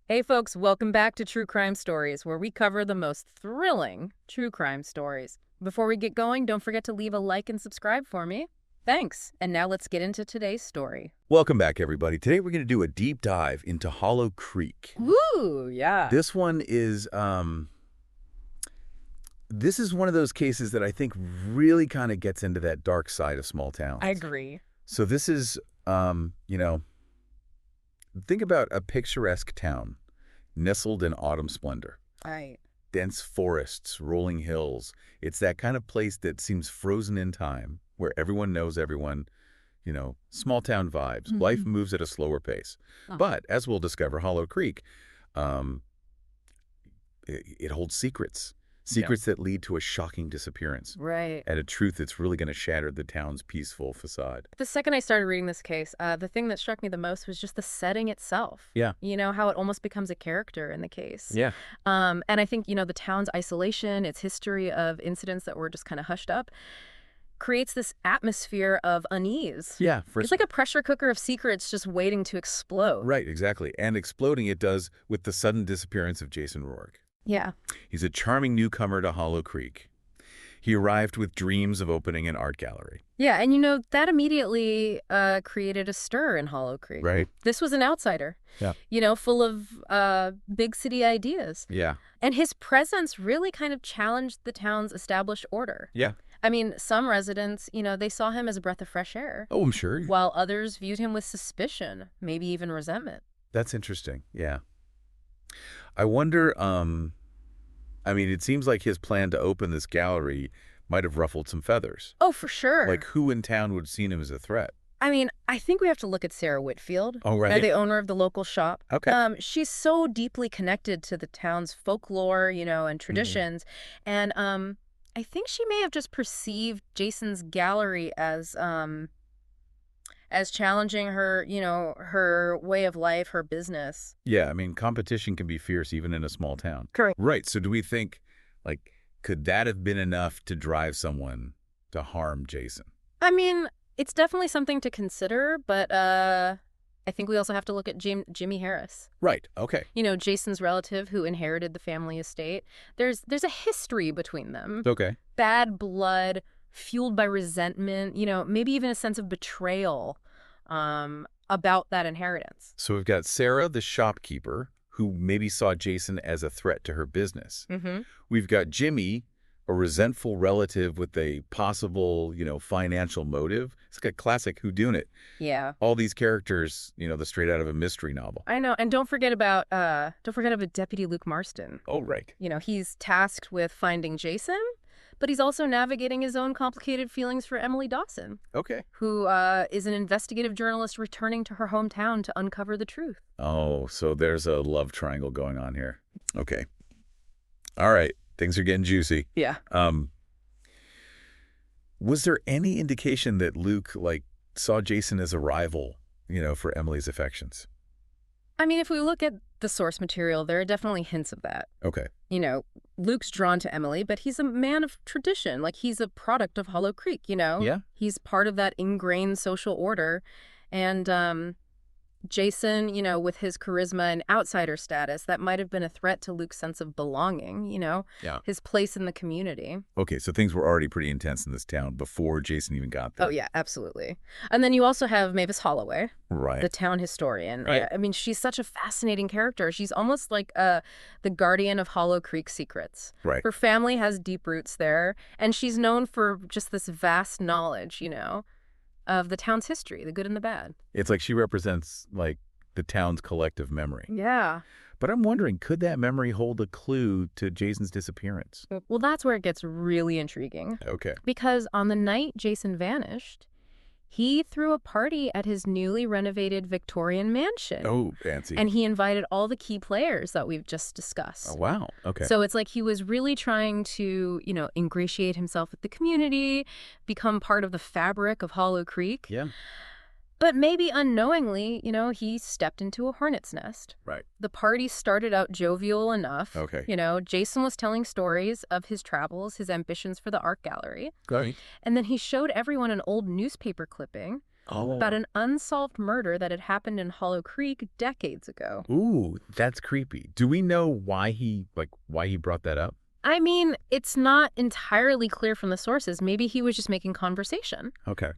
Hey folks, welcome back to True Crime Stories, where we cover the most thrilling true crime stories. Before we get going, don't forget to leave a like and subscribe for me. Thanks. And now let's get into today's story. Welcome back, everybody. Today we're going to do a deep dive into Hollow Creek. Woo, yeah. This one is, this is one of those cases that I think really kind of gets into that dark side of small towns. I agree. So this is, think about a picturesque town nestled in autumn splendor. Right. Dense forests, rolling hills. It's that kind of place that seems frozen in time, where everyone knows everyone, small town vibes. Life moves at a slower pace. But as we'll discover, Hollow Creek, it holds secrets. Secrets that lead to a shocking disappearance. Right. And a truth that's really going to shatter the town's peaceful facade. The second I started reading this case, the thing that struck me the most was just the setting itself. Yeah. How it almost becomes a character in the case. Yeah. And I think, the town's isolation, its history of incidents that were just kind of hushed up, creates this atmosphere of unease. Yeah. It's like a pressure cooker of secrets just waiting to explode. Right, exactly. And exploding it does with the sudden disappearance of Jason Rourke. Yeah. He's a charming newcomer to Hollow Creek. He arrived with dreams of opening an art gallery. Yeah, and that immediately created a stir in Hollow Creek. Right. This was an outsider. Yeah. Full of big city ideas. Yeah. And his presence really kind of challenged the town's established order. Yeah. I mean, some residents, they saw him as a breath of fresh air. Oh, I'm sure. While others viewed him with suspicion, maybe even resentment. That's interesting. Yeah. I wonder, it seems like his plan to open this gallery might have ruffled some feathers. Oh, for sure. Like, who in town would have seen him as a threat? I mean, I think we have to look at Sarah Whitfield, Oh, right. the owner of the local shop. Okay. She's so deeply connected to the town's folklore, and traditions. And I think she may have just perceived Jason's gallery as challenging her, her way of life, her business. Yeah, competition can be fierce even in a small town. Correct. Right, so do we think, could that have been enough to drive someone to harm Jason? I mean, it's definitely something to consider, but I think we also have to look at Jimmy Harris. Right, okay. Jason's relative who inherited the family estate. There's a history between them. Okay. Bad blood, fueled by resentment, maybe even a sense of betrayal about that inheritance. So we've got Sarah, the shopkeeper, who maybe saw Jason as a threat to her business. We've got Jimmy, a resentful relative with a possible, financial motive. It's like a classic whodunit. Yeah. All these characters, the straight out of a mystery novel. I know. And don't forget about Deputy Luke Marston. Oh, right. He's tasked with finding Jason, but he's also navigating his own complicated feelings for Emily Dawson. Okay. Who is an investigative journalist returning to her hometown to uncover the truth. Oh, so there's a love triangle going on here. Okay. All right. Things are getting juicy. Yeah. Was there any indication that Luke, saw Jason as a rival, for Emily's affections? I mean, if we look at the source material, there are definitely hints of that. Okay. Luke's drawn to Emily, but he's a man of tradition. He's a product of Hollow Creek, Yeah. He's part of that ingrained social order. And Jason, with his charisma and outsider status, that might have been a threat to Luke's sense of belonging, Yeah. his place in the community. Okay, so things were already pretty intense in this town before Jason even got there. Oh, yeah, absolutely. And then you also have Mavis Holloway, Right. the town historian. Right. I mean, she's such a fascinating character. She's almost like the guardian of Hollow Creek secrets. Right. Her family has deep roots there, and she's known for just this vast knowledge, of the town's history, the good and the bad. It's like she represents, the town's collective memory. Yeah. But I'm wondering, could that memory hold a clue to Jason's disappearance? Well, that's where it gets really intriguing. Okay. Because on the night Jason vanished, he threw a party at his newly renovated Victorian mansion. Oh, fancy. And he invited all the key players that we've just discussed. Oh, wow. Okay. So it's like he was really trying to, ingratiate himself with the community, become part of the fabric of Hollow Creek. Yeah. But maybe unknowingly, he stepped into a hornet's nest. Right. The party started out jovial enough. Okay. Jason was telling stories of his travels, his ambitions for the art gallery. Great. And then he showed everyone an old newspaper clipping about an unsolved murder that had happened in Hollow Creek decades ago. Ooh, that's creepy. Do we know why he brought that up? I mean, it's not entirely clear from the sources. Maybe he was just making conversation, Okay.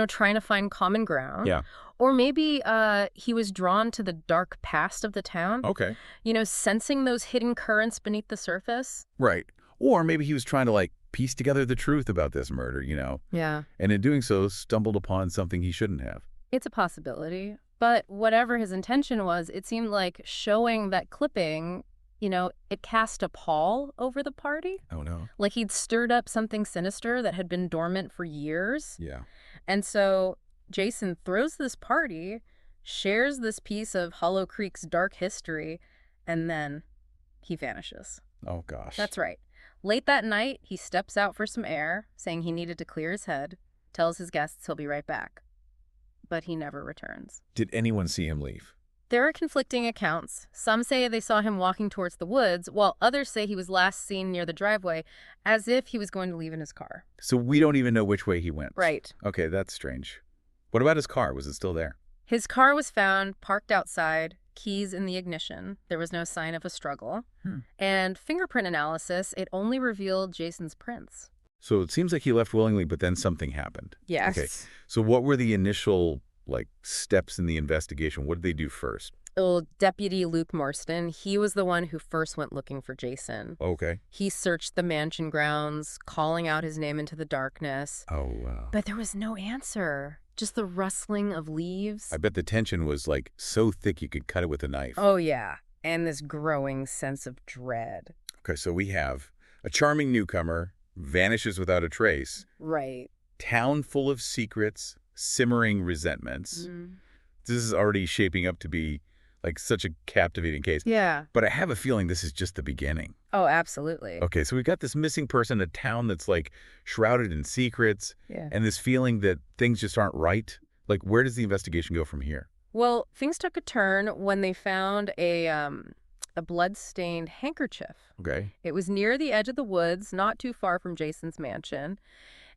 trying to find common ground. Yeah. Or maybe he was drawn to the dark past of the town, Okay. sensing those hidden currents beneath the surface. Right. Or maybe he was trying to piece together the truth about this murder, Yeah. and in doing so stumbled upon something he shouldn't have. It's a possibility. But whatever his intention was, it seemed like showing that clipping, it cast a pall over the party. Oh, no. Like he'd stirred up something sinister that had been dormant for years. Yeah. And so Jason throws this party, shares this piece of Hollow Creek's dark history, and then he vanishes. Oh, gosh. That's right. Late that night, he steps out for some air, saying he needed to clear his head, tells his guests he'll be right back. But he never returns. Did anyone see him leave? There are conflicting accounts. Some say they saw him walking towards the woods, while others say he was last seen near the driveway, as if he was going to leave in his car. So we don't even know which way he went. Right. Okay, that's strange. What about his car? Was it still there? His car was found parked outside, keys in the ignition. There was no sign of a struggle. And fingerprint analysis, it only revealed Jason's prints. So it seems like he left willingly, but then something happened. Yes. Okay. So what were the initial, steps in the investigation? What did they do first? Well, Deputy Luke Morstan, he was the one who first went looking for Jason. Okay. He searched the mansion grounds, calling out his name into the darkness. Oh, wow. But there was no answer. Just the rustling of leaves. I bet the tension was, so thick you could cut it with a knife. Oh, yeah. And this growing sense of dread. Okay, so we have a charming newcomer, vanishes without a trace. Right. Town full of secrets, simmering resentments. This is already shaping up to be, such a captivating case. Yeah. But I have a feeling this is just the beginning. Oh, absolutely. Okay, so we've got this missing person, a town that's, shrouded in secrets, Yeah. and this feeling that things just aren't right. Where does the investigation go from here? Well, things took a turn when they found a blood-stained handkerchief. Okay. It was near the edge of the woods, not too far from Jason's mansion,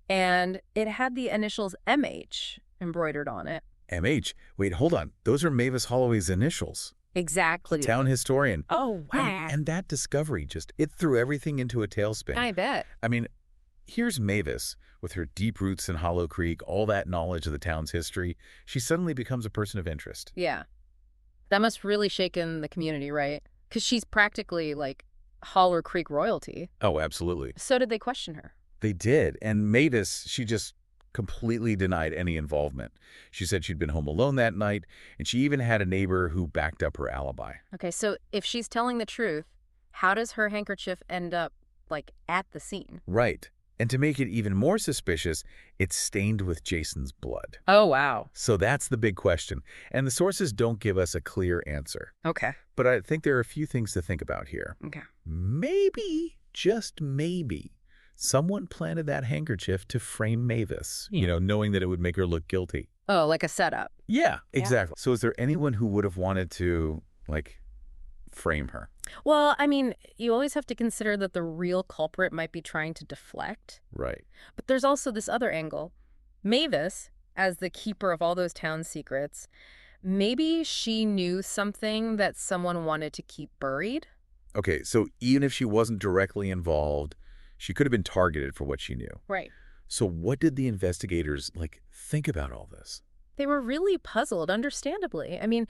and it had the initials MH embroidered on it. MH? Wait, hold on. Those are Mavis Holloway's initials. Exactly. Town historian. Oh, wow. And that discovery it threw everything into a tailspin. I bet. I mean, here's Mavis with her deep roots in Hollow Creek, all that knowledge of the town's history. She suddenly becomes a person of interest. Yeah. That must really shaken the community, right? Because she's practically Hollow Creek royalty. Oh, absolutely. So did they question her? They did. And Mavis, she just completely denied any involvement. She said she'd been home alone that night, and she even had a neighbor who backed up her alibi. Okay, so if she's telling the truth, how does her handkerchief end up, at the scene? Right. And to make it even more suspicious, it's stained with Jason's blood. Oh, wow. So that's the big question. And the sources don't give us a clear answer. Okay. But I think there are a few things to think about here. Okay. Maybe, just maybe, someone planted that handkerchief to frame Mavis, knowing that it would make her look guilty. Oh, like a setup. Yeah, exactly. So is there anyone who would have wanted to, frame her? Well, I mean, you always have to consider that the real culprit might be trying to deflect. Right. But there's also this other angle. Mavis, as the keeper of all those town secrets, maybe she knew something that someone wanted to keep buried. Okay, so even if she wasn't directly involved, she could have been targeted for what she knew. Right. So what did the investigators, think about all this? They were really puzzled, understandably. I mean,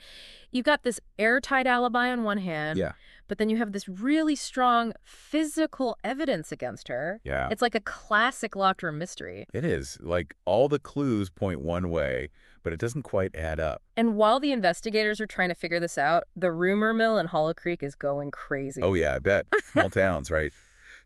you got this airtight alibi on one hand, Yeah. but then you have this really strong physical evidence against her. Yeah. It's like a classic locked room mystery. It is. All the clues point one way, but it doesn't quite add up. And while the investigators are trying to figure this out, the rumor mill in Hollow Creek is going crazy. Oh, yeah, I bet. Small towns, right?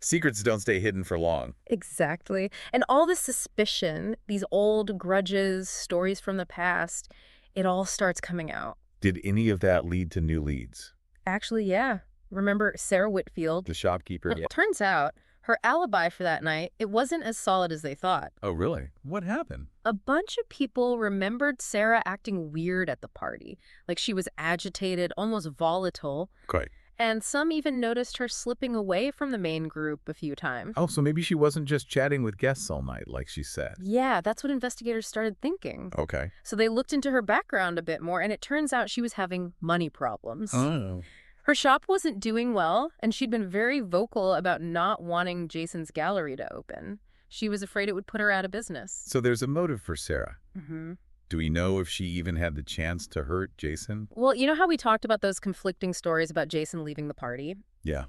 Secrets don't stay hidden for long. Exactly. And all this suspicion, these old grudges, stories from the past, it all starts coming out. Did any of that lead to new leads? Actually, yeah. Remember Sarah Whitfield? The shopkeeper? Yeah. Turns out her alibi for that night, it wasn't as solid as they thought. Oh, really? What happened? A bunch of people remembered Sarah acting weird at the party. Like she was agitated, almost volatile. Quite. And some even noticed her slipping away from the main group a few times. Oh, so maybe she wasn't just chatting with guests all night, like she said. Yeah, that's what investigators started thinking. Okay. So they looked into her background a bit more, and it turns out she was having money problems. Oh. Her shop wasn't doing well, and she'd been very vocal about not wanting Jason's gallery to open. She was afraid it would put her out of business. So there's a motive for Sarah. Mm-hmm. Do we know if she even had the chance to hurt Jason? Well, you know how we talked about those conflicting stories about Jason leaving the party? Yeah.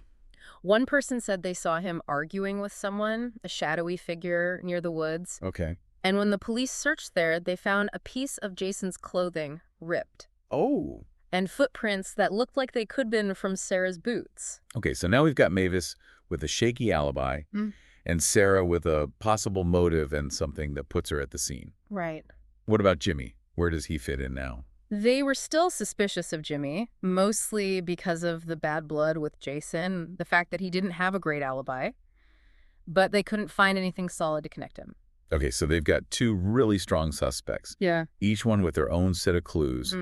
One person said they saw him arguing with someone, a shadowy figure near the woods. Okay. And when the police searched there, they found a piece of Jason's clothing ripped. Oh. And footprints that looked like they could have been from Sarah's boots. Okay, so now we've got Mavis with a shaky alibi and Sarah with a possible motive and something that puts her at the scene. Right. What about Jimmy? Where does he fit in now? They were still suspicious of Jimmy, mostly because of the bad blood with Jason, the fact that he didn't have a great alibi, but they couldn't find anything solid to connect him. Okay, so they've got two really strong suspects, Yeah. each one with their own set of clues.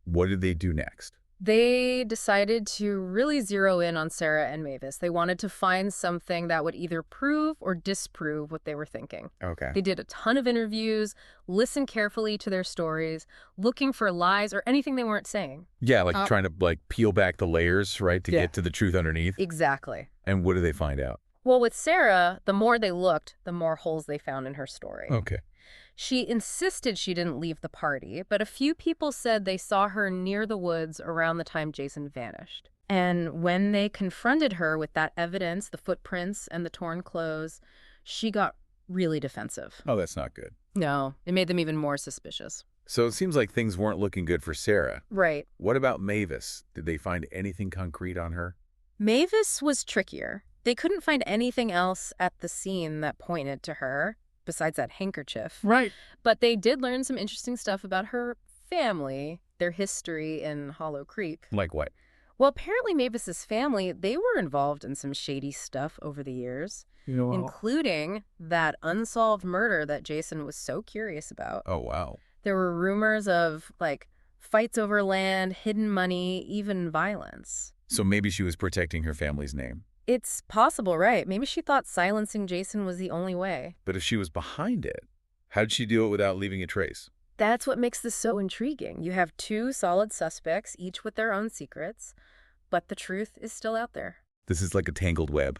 What did they do next? They decided to really zero in on Sarah and Mavis. They wanted to find something that would either prove or disprove what they were thinking. Okay. They did a ton of interviews, listened carefully to their stories, looking for lies or anything they weren't saying. Yeah, like trying to peel back the layers, right, to get to the truth underneath. Exactly. And what do they find out? Well, with Sarah, the more they looked, the more holes they found in her story. Okay. She insisted she didn't leave the party, but a few people said they saw her near the woods around the time Jason vanished. And when they confronted her with that evidence, the footprints and the torn clothes, she got really defensive. Oh, that's not good. No, it made them even more suspicious. So it seems like things weren't looking good for Sarah. Right. What about Mavis? Did they find anything concrete on her? Mavis was trickier. They couldn't find anything else at the scene that pointed to her, besides that handkerchief. Right. But they did learn some interesting stuff about her family, their history in Hollow Creek. Like what? Well, apparently Mavis's family, they were involved in some shady stuff over the years, including that unsolved murder that Jason was so curious about. Oh, wow. There were rumors of, fights over land, hidden money, even violence. So maybe she was protecting her family's name. It's possible, right? Maybe she thought silencing Jason was the only way. But if she was behind it, how did she do it without leaving a trace? That's what makes this so intriguing. You have two solid suspects, each with their own secrets, but the truth is still out there. This is like a tangled web.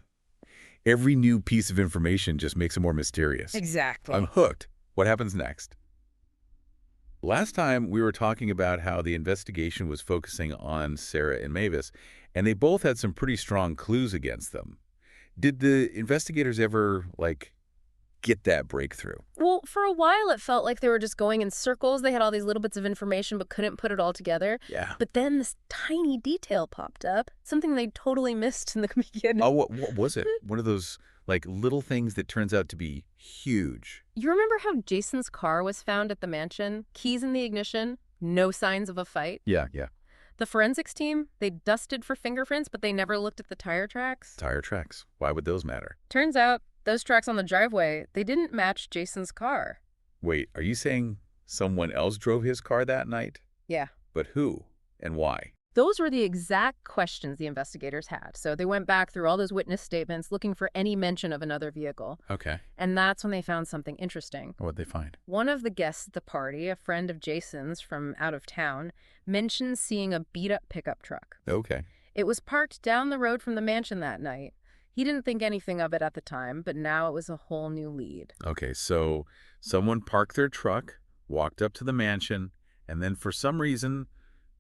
Every new piece of information just makes it more mysterious. Exactly. I'm hooked. What happens next? Last time, we were talking about how the investigation was focusing on Sarah and Mavis, and they both had some pretty strong clues against them. Did the investigators ever, get that breakthrough? Well, for a while, it felt like they were just going in circles. They had all these little bits of information but couldn't put it all together. Yeah. But then this tiny detail popped up, something they totally missed in the beginning. Oh, what was it? One of those, little things that turns out to be huge. You remember how Jason's car was found at the mansion? Keys in the ignition, no signs of a fight? Yeah. The forensics team, they dusted for fingerprints, but they never looked at the tire tracks. Tire tracks. Why would those matter? Turns out, those tracks on the driveway, they didn't match Jason's car. Wait, are you saying someone else drove his car that night? Yeah. But who and why? Those were the exact questions the investigators had. So they went back through all those witness statements looking for any mention of another vehicle. Okay. And that's when they found something interesting. What'd they find? One of the guests at the party, a friend of Jason's from out of town, mentioned seeing a beat-up pickup truck. Okay. It was parked down the road from the mansion that night. He didn't think anything of it at the time, but now it was a whole new lead. Okay, so someone parked their truck, walked up to the mansion, and then for some reason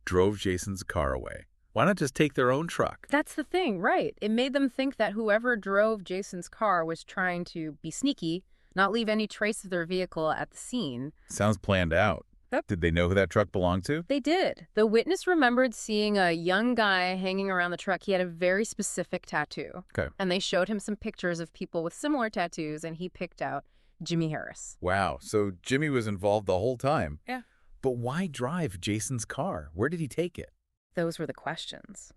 drove Jason's car away. Why not just take their own truck? That's the thing, right? It made them think that whoever drove Jason's car was trying to be sneaky, not leave any trace of their vehicle at the scene. Sounds planned out. Yep. Did they know who that truck belonged to? They did. The witness remembered seeing a young guy hanging around the truck. He had a very specific tattoo. Okay. And they showed him some pictures of people with similar tattoos, and he picked out Jimmy Harris. Wow, so Jimmy was involved the whole time. Yeah. But why drive Jason's car? Where did he take it? Those were the questions.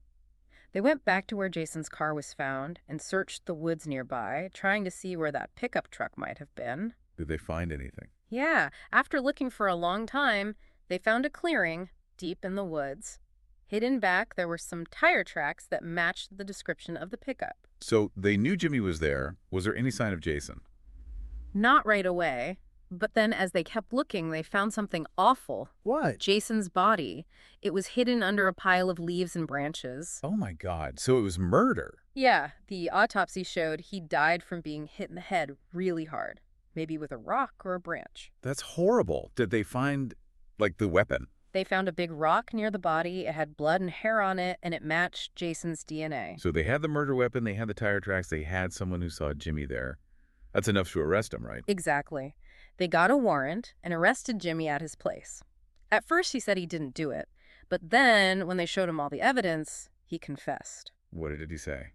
They went back to where Jason's car was found and searched the woods nearby, trying to see where that pickup truck might have been. Did they find anything? Yeah, after looking for a long time, they found a clearing deep in the woods, Hidden back, there were some tire tracks that matched the description of the pickup. So they knew Jimmy was there. Was there any sign of Jason? Not right away, but then as they kept looking, they found something awful. What? Jason's body. It was hidden under a pile of leaves and branches. Oh my God. So it was murder. Yeah, the autopsy showed he died from being hit in the head really hard, maybe with a rock or a branch. That's horrible. Did they find, like, the weapon? They found a big rock near the body. It had blood and hair on it, and it matched Jason's DNA. So they had the murder weapon, they had the tire tracks, they had someone who saw Jimmy there. That's enough to arrest him, right? Exactly. They got a warrant and arrested Jimmy at his place. At first, he said he didn't do it, but then when they showed him all the evidence, he confessed. What did he say?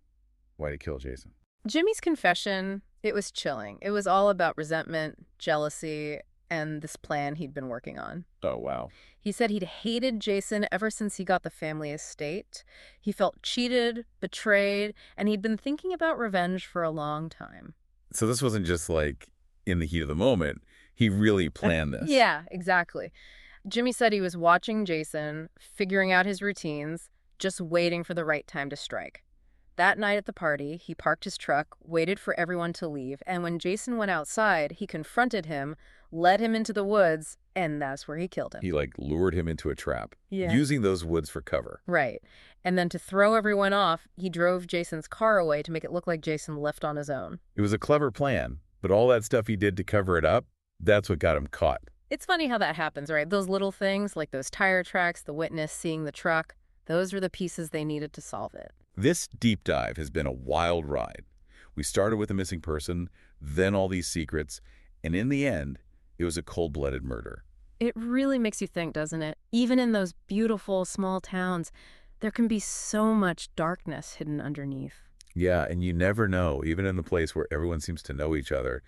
Why'd he kill Jason? Jimmy's confession, it was chilling. It was all about resentment, jealousy, and this plan he'd been working on. Oh, wow. He said he'd hated Jason ever since he got the family estate. He felt cheated, betrayed, and he'd been thinking about revenge for a long time. So this wasn't just like in the heat of the moment. He really planned this. Yeah, exactly. Jimmy said he was watching Jason, figuring out his routines, just waiting for the right time to strike. That night at the party, he parked his truck, waited for everyone to leave, and when Jason went outside, he confronted him, led him into the woods, and that's where he killed him. He, like, lured him into a trap, Yeah. using those woods for cover. Right. And then to throw everyone off, he drove Jason's car away to make it look like Jason left on his own. It was a clever plan, but all that stuff he did to cover it up, that's what got him caught. It's funny how that happens, right? Those little things, like those tire tracks, the witness seeing the truck, those were the pieces they needed to solve it. This deep dive has been a wild ride. We started with a missing person, then all these secrets, and in the end, it was a cold-blooded murder. It really makes you think, doesn't it? Even in those beautiful small towns, there can be so much darkness hidden underneath. Yeah, and you never know, even in the place where everyone seems to know each other,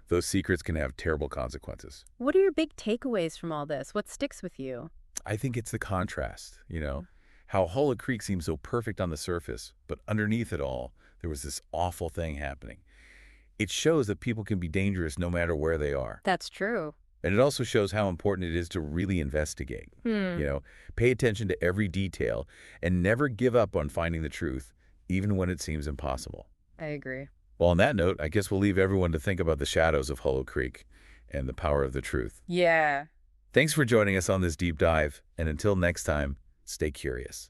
those secrets can have terrible consequences. What are your big takeaways from all this? What sticks with you? I think it's the contrast, how Hollow Creek seemed so perfect on the surface, but underneath it all, there was this awful thing happening. It shows that people can be dangerous no matter where they are. That's true. And it also shows how important it is to really investigate. Pay attention to every detail and never give up on finding the truth, even when it seems impossible. I agree. Well, on that note, I guess we'll leave everyone to think about the shadows of Hollow Creek and the power of the truth. Yeah. Thanks for joining us on this deep dive, and until next time, stay curious.